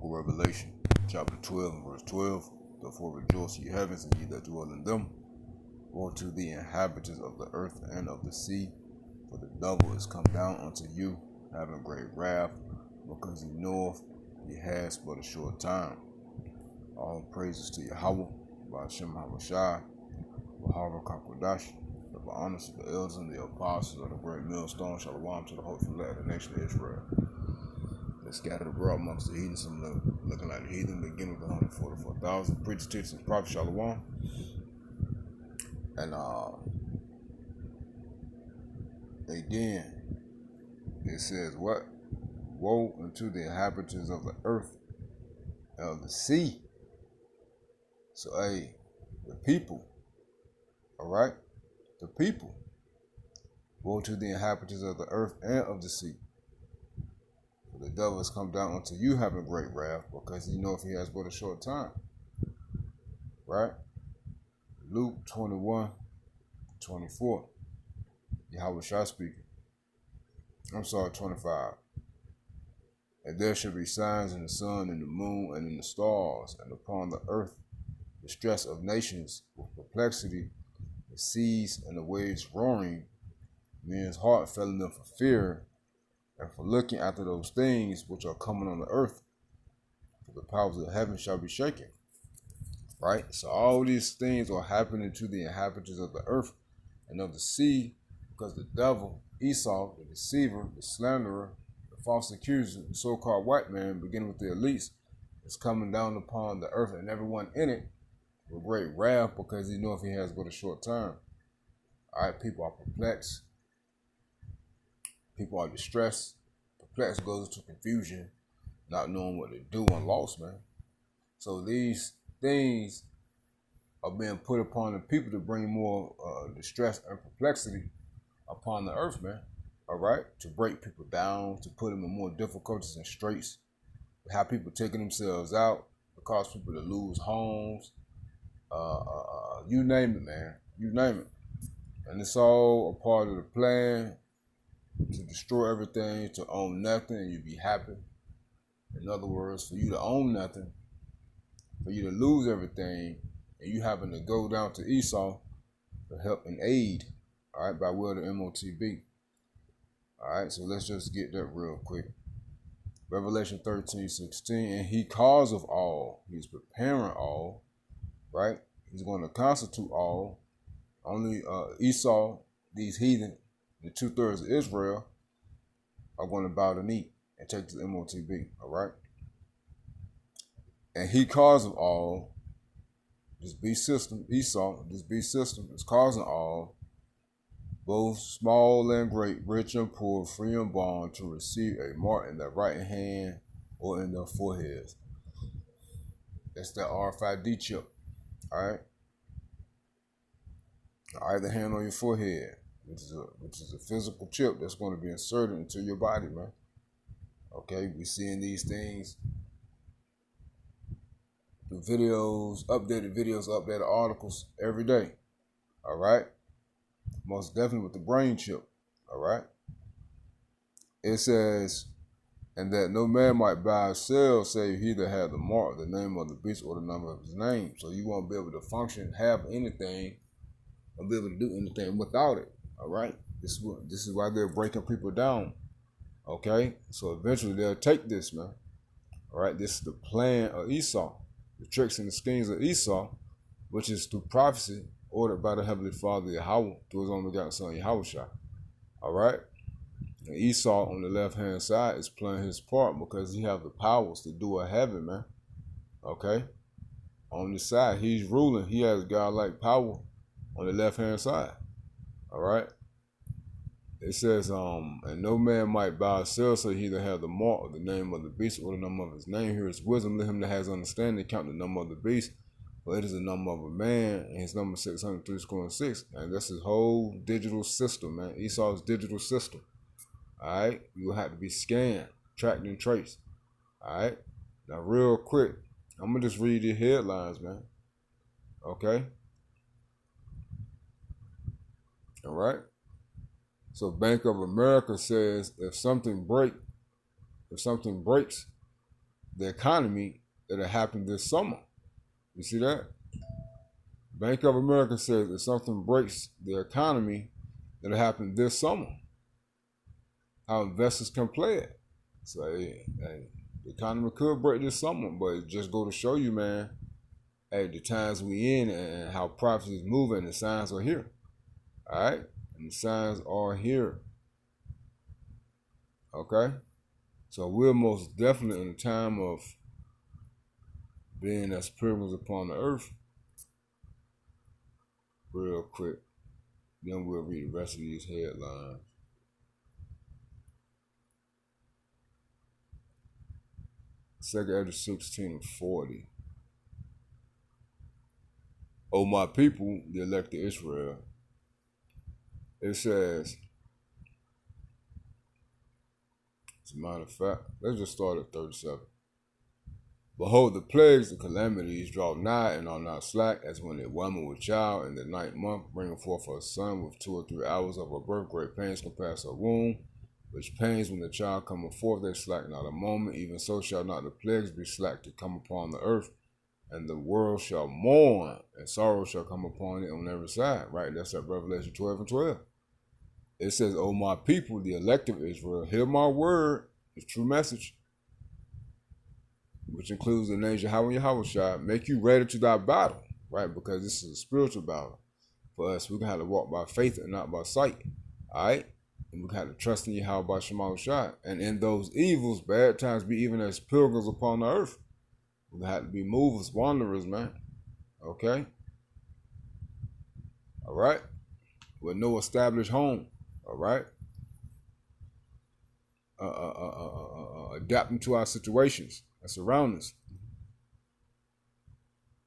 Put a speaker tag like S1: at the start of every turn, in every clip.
S1: Book of Revelation, chapter 12 and verse 12. Therefore rejoice, ye heavens, and ye that dwell in them. Woe to the inhabitants of the earth and of the sea, for the devil is come down unto you, having great wrath, because he knoweth he has but a short time. All praises to Yahweh, by Hashem HaMashai, Bahara Kakodash, the honors of the elders and the apostles of the great millstone, Shalom to the hopeful of the nation of Israel. They scattered abroad amongst the heathen, some looking like the heathen, beginning with 144,000. Preachers, teachers, and prophets, Shalom. And again, it says what? Woe unto the inhabitants of the earth and of the sea. So, hey, the people, all right? The people. Woe to the inhabitants of the earth and of the sea. For the devil has come down unto you having great wrath, because he knoweth he has but a short time. Right? Luke 21:24. Yahweh Shai speaking. I'm sorry, 25. And there shall be signs in the sun, and the moon, and in the stars, and upon the earth distress of nations with perplexity, the seas and the waves roaring, men's heart failing them for fear, and for looking after those things which are coming on the earth, for the powers of heaven shall be shaken. Right? So all these things are happening to the inhabitants of the earth and of the sea, because the devil, Esau, the deceiver, the slanderer, the false accuser, the so-called white man, beginning with the elites, is coming down upon the earth and everyone in it with great wrath, because he knows he has but a short time. All right, people are perplexed. People are distressed. Perplexed goes into confusion, not knowing what to do, and lost, man. So these things are being put upon the people to bring more distress and perplexity upon the earth, man. All right? To break people down, to put them in more difficulties and straits, to have people taking themselves out, to cause people to lose homes, you name it, man. You name it. And it's all a part of the plan to destroy everything, to own nothing, and you be happy. In other words, for you to own nothing, for you to lose everything, and you happen to go down to Esau to help and aid, all right, by way of the MOTB. All right, so let's just get that real quick. Revelation 13:16, and he cause of all, he's preparing all, right? He's going to constitute all. Only Esau, these heathen, the 2/3 of Israel, are going to bow the knee and take to the MOTB, all right? And he cause of all, this beast system, Esau, this beast system is causing all, both small and great, rich and poor, free and bond, to receive a mark in their right hand or in their foreheads. That's that RFID chip, all right? Either hand on your forehead, which is a physical chip that's going to be inserted into your body, man. Okay, we seeing these things through videos, updated articles every day. All right, most definitely with the brain chip. All right, it says, and that no man might buy or sell, save he that had the mark, the name of the beast, or the number of his name. So you won't be able to function, have anything, or be able to do anything without it. All right, this is why they're breaking people down. Okay, so eventually they'll take this, man. All right, this is the plan of Esau, the tricks and the schemes of Esau, which is through prophecy ordered by the Heavenly Father Yahweh through his only begotten Son Yahweh Shai. All right, and Esau on the left hand side is playing his part because he has the powers to do a heaven, man. Okay, on the side he's ruling. He has godlike power on the left hand side. All right. It says, and no man might buy or sell, so he that have the mark or the name of the beast or the number of his name. Here is wisdom. Let him that has understanding count the number of the beast, for it is the number of a man, and his number 603 and that's his whole digital system, man. Esau's digital system. All right, you will have to be scanned, tracked, and traced. All right, now real quick, I'm gonna just read the headlines, man. Okay. All right. So Bank of America says if something breaks, the economy that'll happen this summer. You see that? Bank of America says if something breaks the economy, that'll happen this summer. How investors can play it. So, hey, the economy could break this summer, but it just go to show you, man, hey, the times we in and how prophecy is moving, the signs are here. All right? And the signs are here. Okay? So we're most definitely in a time of being as pilgrims upon the earth. Real quick. Then we'll read the rest of these headlines. Second Ezra 16:40. O my people, the elect of Israel. It says, as a matter of fact, let's just start at 37. Behold, the plagues and calamities draw nigh and are not slack, as when a woman with child in the 9th month, bringing forth her son with 2 or 3 hours of her birth, great pains compass her womb, which pains when the child cometh forth, they slack not a moment, even so shall not the plagues be slack to come upon the earth, and the world shall mourn, and sorrow shall come upon it on every side. Right? That's at Revelation 12:12. It says, O my people, the elect of Israel, hear my word, the true message, which includes the names Yahweh and Yahushua, make you ready to thy battle, right? Because this is a spiritual battle. For us, we're going to have to walk by faith and not by sight, all right? And we're going to have to trust in Yahweh by Shema. And in those evils, bad times be even as pilgrims upon the earth. We're going to have to be movers, wanderers, man, okay? All right? With no established home, all right? Adapting to our situations that surround us.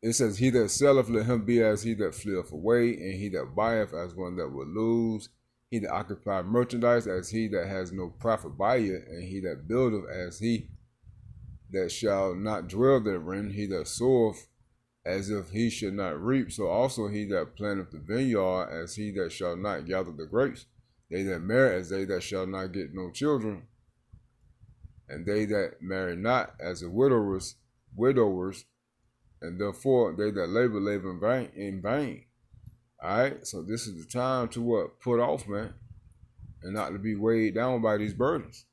S1: It says, he that selleth, let him be as he that fleeth away, and he that buyeth as one that will lose, he that occupieth merchandise as he that has no profit by it, and he that buildeth as he that shall not dwell therein, he that soweth as if he should not reap, so also he that planteth the vineyard as he that shall not gather the grapes. They that marry as they that shall not get no children, and they that marry not as the widowers, and therefore they that labor in vain. All right, so this is the time to what? Put off, man, and not to be weighed down by these burdens.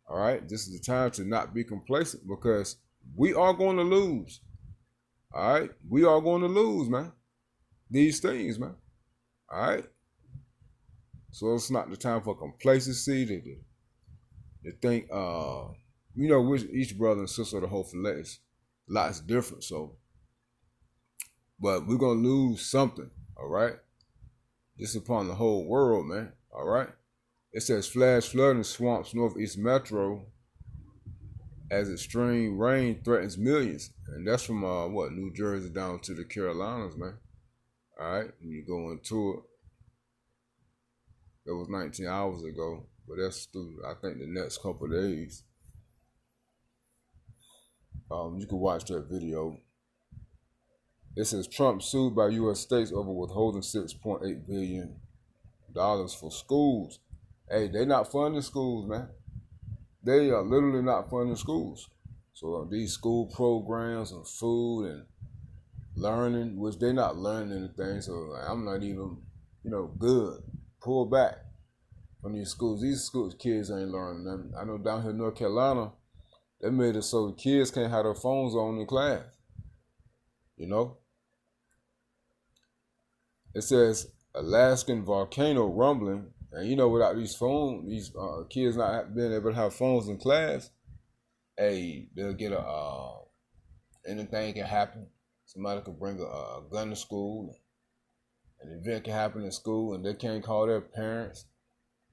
S1: All right, this is the time to not be complacent, because we are going to lose. All right, we are going to lose, man, these things, man. All right, so it's not the time for complacency to think, you know, which each brother and sister of the whole fillet is lots different. So, but we're gonna lose something. All right, this upon the whole world, man. All right, it says flash flood in swamps northeast metro as extreme rain threatens millions, and that's from what, New Jersey down to the Carolinas, man. All right, and you go into it. That was 19 hours ago, but that's through, I think, the next couple of days. You can watch that video. It says Trump sued by U.S. states over withholding $6.8 billion for schools. Hey, they not funding schools, man. They are literally not funding schools. So these school programs and food and learning, which they're not learning anything, so I'm not even, you know, good. Pull back from these schools. These schools kids ain't learning nothing. I know down here in North Carolina, they made it so the kids can't have their phones on in class. You know? It says Alaskan volcano rumbling, and you know, without these phones, these kids not being able to have phones in class, hey, they'll get anything can happen. Somebody could bring a gun to school. An event can happen in school, and they can't call their parents.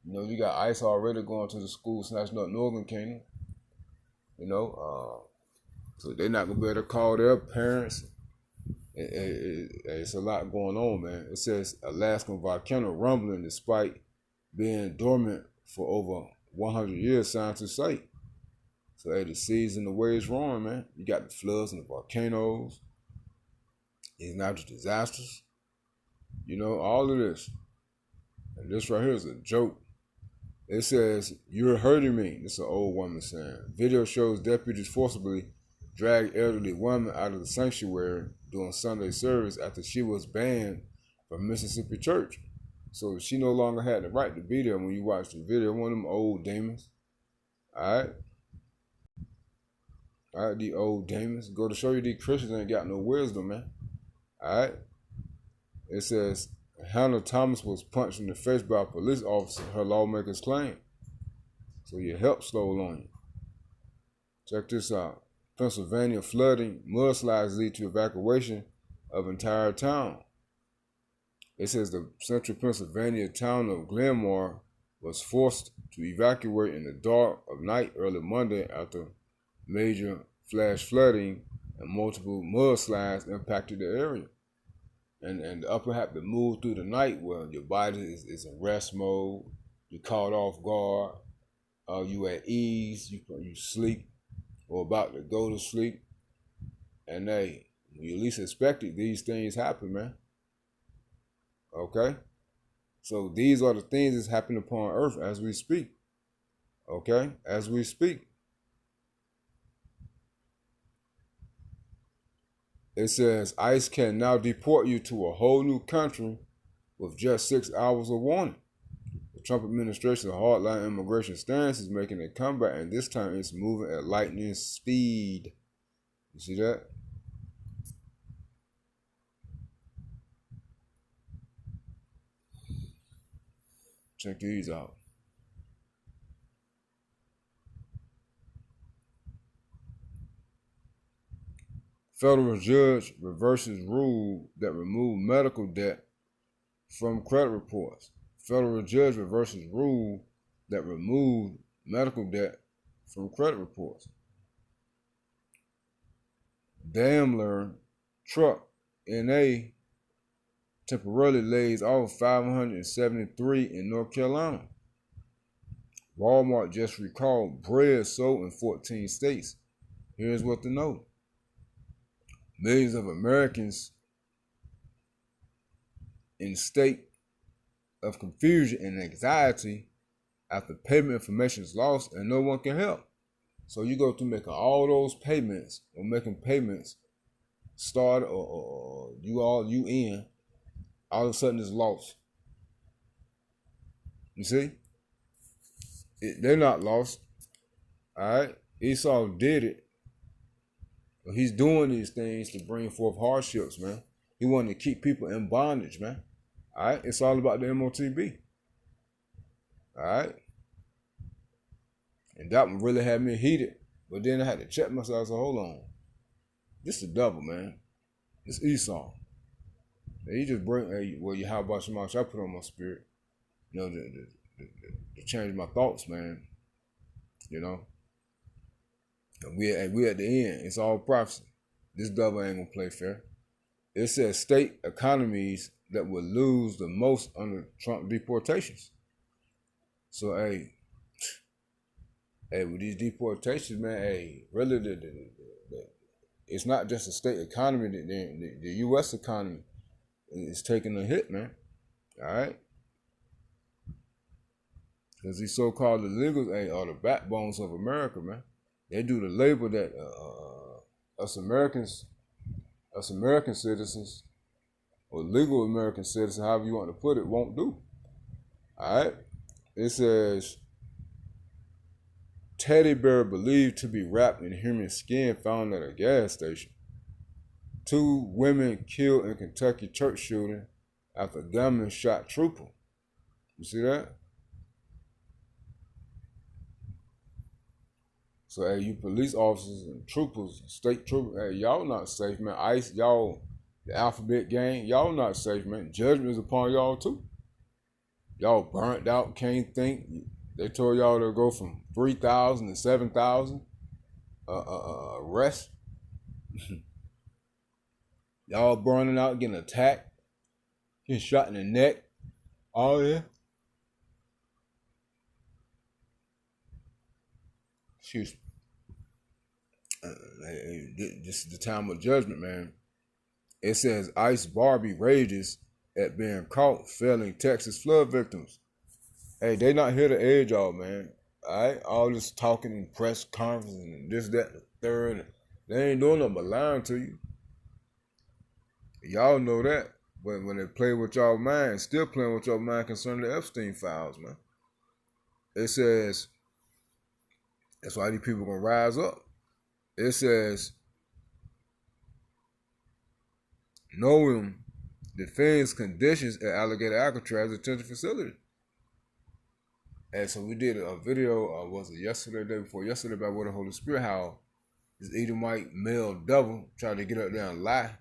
S1: You know, you got ICE already going to the school, snatching up Northern Kingdom. You know, so they're not gonna be able to call their parents. It's a lot going on, man. It says Alaskan volcano rumbling despite being dormant for over 100 years, scientists say. So hey, the seas and the waves roaring, man. You got the floods and the volcanoes, these natural disasters. You know, all of this. And this right here is a joke. It says, "You're hurting me." This is an old woman saying. Video shows deputies forcibly dragged elderly woman out of the sanctuary during Sunday service after she was banned from Mississippi church. So she no longer had the right to be there when you watch the video. One of them old demons. Alright? Alright, these old demons. Go to show you these Christians ain't got no wisdom, man. Alright? It says Hannah Thomas was punched in the face by a police officer, her lawmakers claim. So your help stole on you. Check this out. Pennsylvania flooding, mudslides lead to evacuation of entire town. It says the central Pennsylvania town of Glenmore was forced to evacuate in the dark of night early Monday after major flash flooding and multiple mudslides impacted the area. And the upper had to move through the night where your body is in rest mode, you're caught off guard, you at ease, you sleep or about to go to sleep. And when you least expect it, these things happen, man. Okay? So these are the things that's happening upon earth as we speak. Okay? As we speak. It says ICE can now deport you to a whole new country with just 6 hours of warning. The Trump administration's hardline immigration stance is making a comeback, and this time it's moving at lightning speed. You see that? Check these out. Federal judge reverses rule that removed medical debt from credit reports. Federal judge reverses rule that removed medical debt from credit reports. Daimler truck NA temporarily lays off 573 in North Carolina. Walmart just recalled bread sold in 14 states. Here's what to know. Millions of Americans in a state of confusion and anxiety after payment information is lost and no one can help. So you go through making all those payments or making payments start or you in, all of a sudden it's lost. You see? They're not lost. All right? Esau did it. But he's doing these things to bring forth hardships, man. He wanted to keep people in bondage, man. All right? It's all about the MOTB. All right? And that one really had me heated. But then I had to check myself. I said, hold on. This is the devil, man. It's Esau. He just bring, you how about your mouth? I put on my spirit. You know, to change my thoughts, man. You know? And we at the end. It's all prophecy. This devil ain't gonna play fair. It says state economies that will lose the most under Trump deportations. So, with these deportations, man, really, it's not just a state economy. The U.S. economy is taking a hit, man. All right? Because these so-called illegals are the backbones of America, man. They do the labor that us American citizens or legal American citizens, however you want to put it, won't do. All right? It says, teddy bear believed to be wrapped in human skin found at a gas station. 2 women killed in Kentucky church shooting after gunman shot trooper. You see that? So, you police officers and troopers, state troopers, y'all not safe, man. ICE, y'all, the alphabet gang, y'all not safe, man. Judgment is upon y'all, too. Y'all burnt out, can't think. They told y'all to go from 3,000 to 7,000 arrests. Y'all burning out, getting attacked, getting shot in the neck. Oh, yeah. Excuse me. This is the time of judgment, man. It says Ice Barbie rages at being caught failing Texas flood victims. Hey, they not here to aid y'all, man. All right? All this talking and press conference and this, that, and the third. They ain't doing nothing but lying to you. Y'all know that. But when they play with y'all mind, still playing with your mind concerning the Epstein files, man. It says, that's why these people gonna rise up. It says, knowing defends conditions at Alligator Alcatraz detention facility. And so we did a video, was it yesterday, the day before yesterday, about what the Holy Spirit, how this Edomite male devil tried to get up there and lie.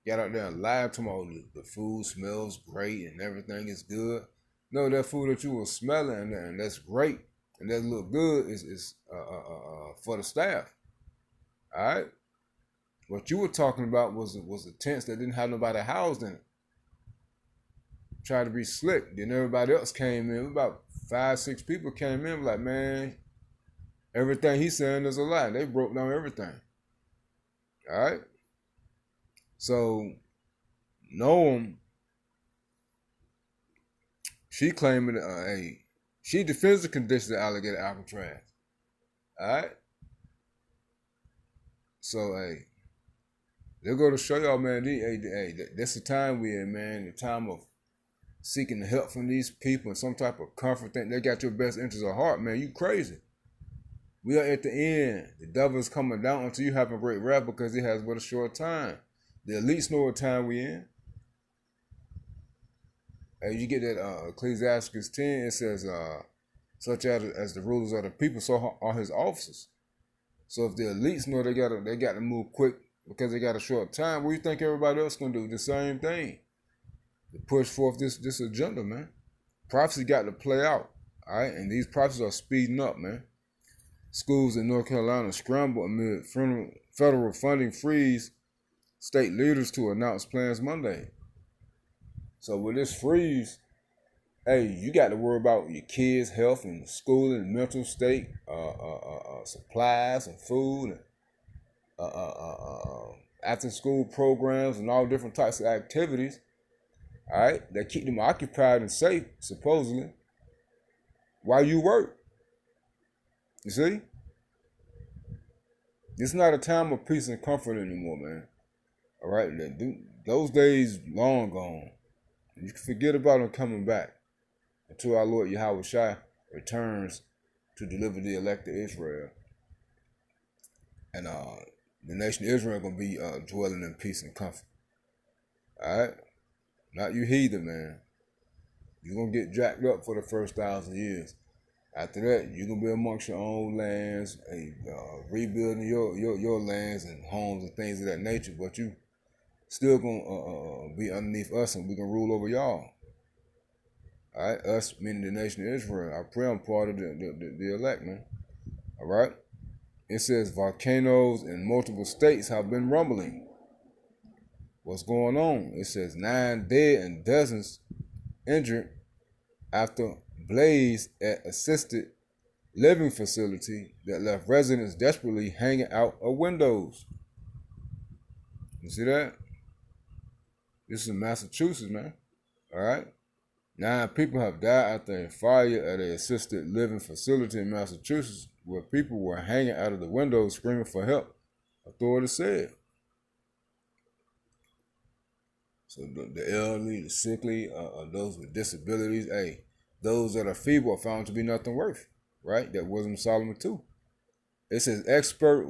S1: Got out there and lied to me. The food smells great and everything is good. No, that food that you were smelling and that's great and that look good is for the staff. All right. What you were talking about was the tents that didn't have nobody housed in it. Tried to be slick. Then everybody else came in. About 5-6 people came in. Like, man, everything he's saying is a lie. They broke down everything. All right. So, Noam, she claiming, she defends the conditions of Alligator Alcatraz. All right. So, they're going to show y'all, man. That's the time we in, man. The time of seeking the help from these people and some type of comfort thing. They got your best interest at heart, man. You crazy. We are at the end. The devil is coming down until you have a great wrath because he has but a short time. The elites know what time we in. You get that Ecclesiastes 10, it says, such as the rulers of the people, so are his officers. So if the elites know they got to move quick because they got a short time, what do you think everybody else gonna do? The same thing. To push forth this agenda, man. Prophecy got to play out. All right, and these prophecies are speeding up, man. Schools in North Carolina scramble amid federal funding freeze state leaders to announce plans Monday. So with this freeze, you got to worry about your kids' health and school and mental state, supplies and food, and after-school programs and all different types of activities. All right, that keep them occupied and safe, supposedly, while you work. You see? It's not a time of peace and comfort anymore, man. All right, those days long gone. You can forget about them coming back until our Lord Yahweh Shai returns to deliver the elect of Israel. And the nation of Israel going to be dwelling in peace and comfort. All right? Not you heathen, man. You're going to get jacked up for the first 1,000 years. After that, you're going to be amongst your own lands, rebuilding your lands and homes and things of that nature. But you still going to be underneath us and we can rule over y'all. All right? Us, meaning the nation of Israel. I pray I'm part of the elect, man. All right? It says volcanoes in multiple states have been rumbling. What's going on? It says 9 dead and dozens injured after blaze at assisted living facility that left residents desperately hanging out of windows. You see that? This is in Massachusetts, man. All right? 9 people have died after a fire at an assisted living facility in Massachusetts where people were hanging out of the windows screaming for help, authorities said. So the elderly, the sickly, those with disabilities, those that are feeble are found to be nothing worth, right? That Wisdom of Solomon 2. It says experts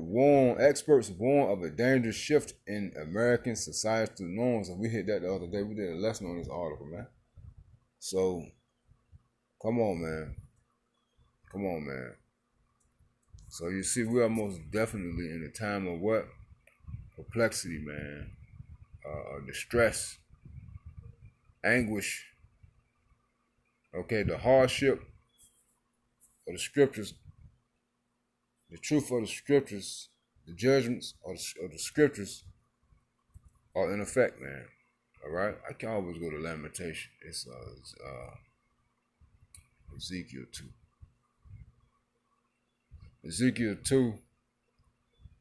S1: warn of a dangerous shift in American societal norms. And we hit that the other day. We did a lesson on this article, man. So, come on, man. Come on, man. So you see, we are most definitely in a time of what? Perplexity, man. Distress, anguish, okay, the hardship of the scriptures, the truth of the scriptures, the judgments of the scriptures are in effect, man. All right, I can always go to Lamentation. It's Ezekiel 2. Ezekiel 2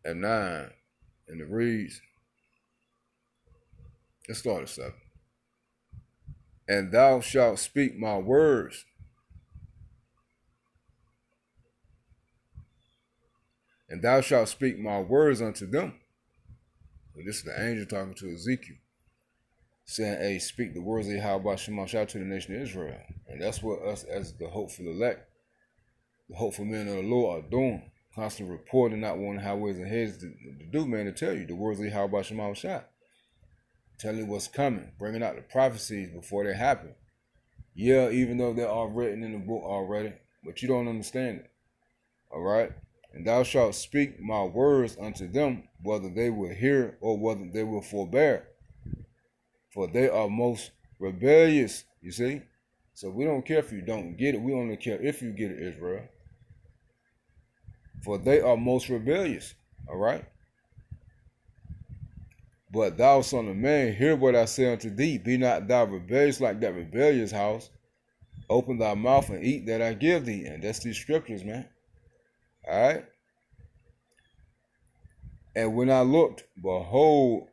S1: and 9, and it reads, let's start at 7. And thou shalt speak my words, And thou shalt speak my words unto them. So this is the angel talking to Ezekiel, saying, hey, speak the words of Yahweh Shema Shah to the nation of Israel. And that's what us as the hopeful elect, the hopeful men of the Lord are doing. Constantly reporting, not wanting highways and heads to do, man, to tell you the words of Yahweh Shema Shah. Telling you what's coming, bringing out the prophecies before they happen. Yeah, even though they're all written in the book already, but you don't understand it. All right? And thou shalt speak my words unto them, whether they will hear or whether they will forbear. For they are most rebellious, you see? So we don't care if you don't get it. We only care if you get it, Israel. For they are most rebellious, all right? But thou, son of man, hear what I say unto thee. Be not thou rebellious like that rebellious house. Open thy mouth and eat that I give thee. And that's these scriptures, man. All right? And when I looked, behold,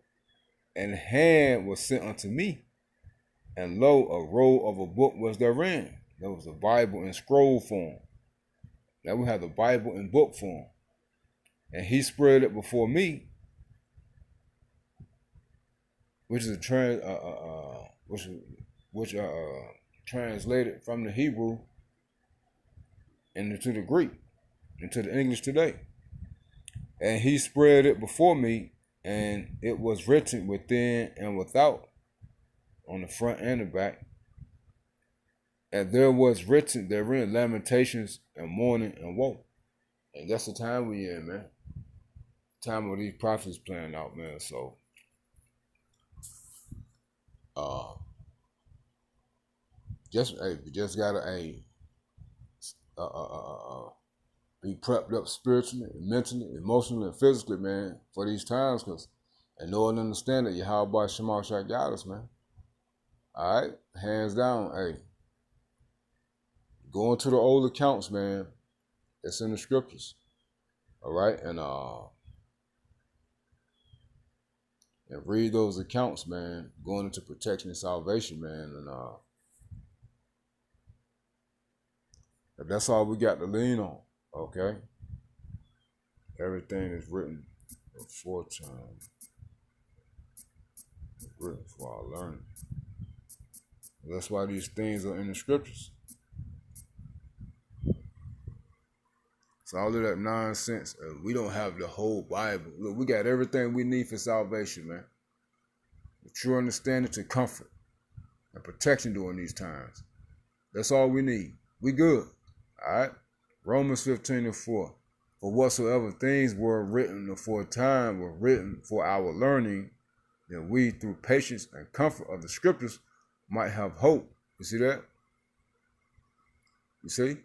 S1: an hand was sent unto me. And lo, a roll of a book was therein. There was a Bible in scroll form. Now we have the Bible in book form. And he spread it before me, which is translated from the Hebrew into the Greek, into the English today. And he spread it before me, and it was written within and without, on the front and the back. And there was written therein lamentations and mourning and woe. And that's the time we in, man. Time where these prophets playing out, man. So just gotta be prepped up spiritually, mentally, emotionally, and physically, man, for these times, and know and understand that Yahweh Shema Shah got us, man. All right, hands down, hey. Go into the old accounts, man. It's in the scriptures. All right, and read those accounts, man. Going into protection and salvation, man, and that's all we got to lean on. Okay, everything is written aforetime, written for our learning. That's why these things are in the scriptures. So all of that nonsense, we don't have the whole Bible. Look, we got everything we need for salvation, man. The true understanding to comfort and protection during these times. That's all we need. We good. All right? Romans 15:4. For whatsoever things were written aforetime were written for our learning, that we, through patience and comfort of the scriptures, might have hope. You see that? You see?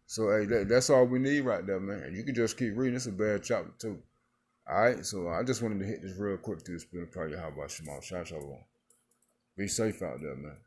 S1: So, hey, that's all we need right there, man. And you can just keep reading. It's a bad chapter, too. All right? So, I just wanted to hit this real quick through the spirit of prayer. How about Shema? Shalom. Be safe out there, man.